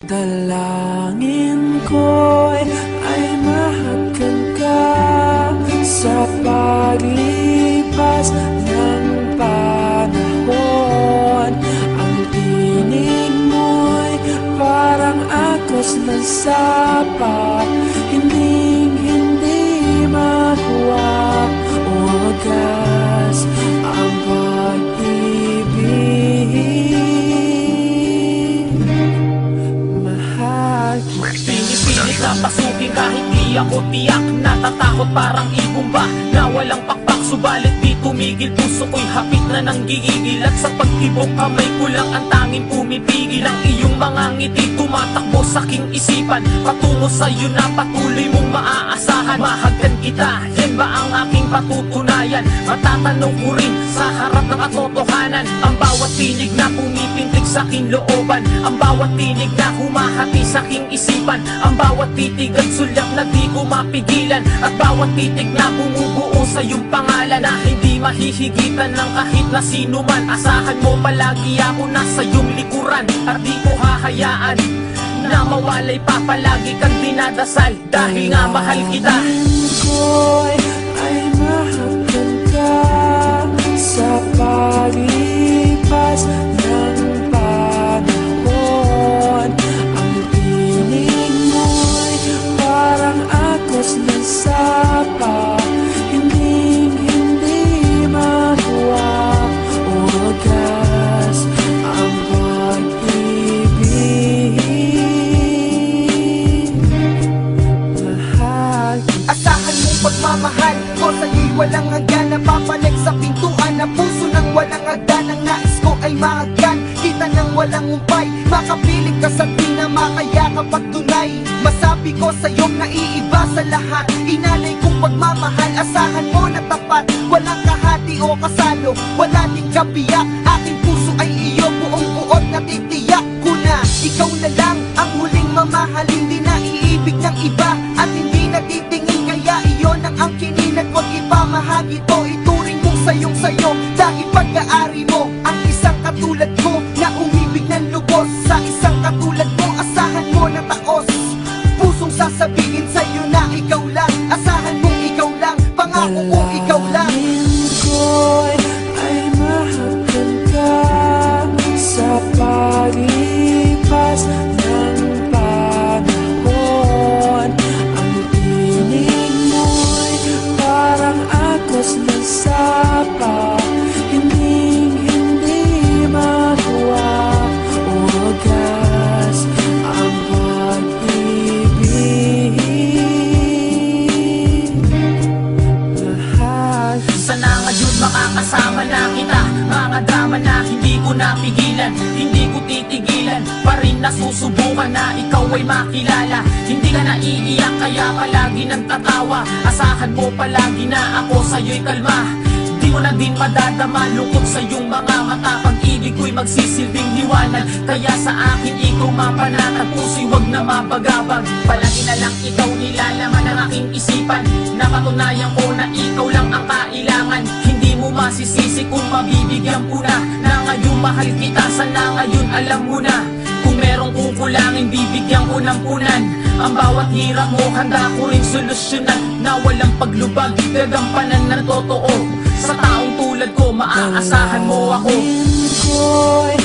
Dalangin ko'y ay mahagkan ka sa paglipas ng panahon. Ang tinig mo'y parang agos ng sapa, hindi makuha o wagas ang pag-ibig. Pinipilit na pasukin kahit di ako tiyak. Natatakot parang ibumba na walang pakpak. Subalit di tumigil, puso ko'y hapit na nang gigigil. At sa pagtibok kamay ko lang ang tanging pumipigil. Ang iyong mga ngiti tumatakbo sa aking isipan, patungo sa'yo na patuloy mong maaasahan. Mahagkan kita, yan ba ang aking patutunayan? Matatanong ko rin sa harap ng katotohanan. Ang bawat tinig na pumipintig sa aking looban, ang bawat tinig na humahati sa aking isipan, ang bawat titig at sulyap na di ko mapigilan, at bawat titig na bumubuo sa iyong pangalan na hindi mahihigitan ng kahit na sino man. Asahan mo palagi ako nasa iyong likuran, at di ko hahayaan na mawalay pa. Palagi kang dinadasal dahil nga mahal kita. Ko'y ay mahagkan ka sa paglipas ng panahon. Ang tinig mo'y parang agos ng sapa, hindi makuha o wagas ang pag-ibig. Mahal kita. Asahan mong pagmamahal ko sa'yo'y walang hanggan, na babalik sa pintuan na puso ng walang hagdan. Ang nais ko ay mahagkan kita ng walang umpay, makapiling ka sa di na makayakap at tunay. Masabi ko sa'yong naiiba sa lahat, inalay kong pagmamahal. Asahan mo na tapat, walang kahati o kasalo, wala ding kabiyak. Aking puso ay iyo, buong buod na titiyak ko na ikaw na lang ang huling mamahalin. Di na iibig ng iba at hindi natitingin, kaya iyon ang angkinin. At huwag ipamahagi to, ituring mong sayong sayo, dahil pag-aari mo ang isang katulad ko na umibig ng lubos sa isang katulad mo. Asahan mo na taos, pusong sasabihin sa'yo na ikaw lang. Asahan mong ikaw lang, pangako kong ikaw lang. Dalangin ko'y ay mahagkan ka sa paglipas ng panahon. Ang tinig mo'y parang agos ng sapa, hindi makuha o wagas ang pag-ibig. Mahal Sana ngayon makakasama na kita, mga drama na hindi ko napigilan, hindi ko titigilan, pa rin nasusubukan na ikaw ay makilala. Hindi ka naiiyak kaya palagi nagtatawa, asahan mo palagi na ako sa'yo'y kalma. Di mo na din madadama lungkot sa iyong mga mata, pag-ibig ko'y magsisilbing liwanag. Kaya sa akin ikaw mapanatag, puso'y wag na mapagabag. Palagi na lang ikaw nilalaman ng aking isipan, napatunayan ko na ikaw lang ang kailangan. Hindi mo masisisi kung mabibigyan ko na ngayon mahal kita. Sana ngayon alam mo na, kung merong kukulangin bibigyan ko ng punan. Ang bawat hirap mo handa ko rin solusyonan, na walang paglubag, gagampanan ng totoo. Sa taong tulad ko, maaasahan mo ako. Dalangin ko'y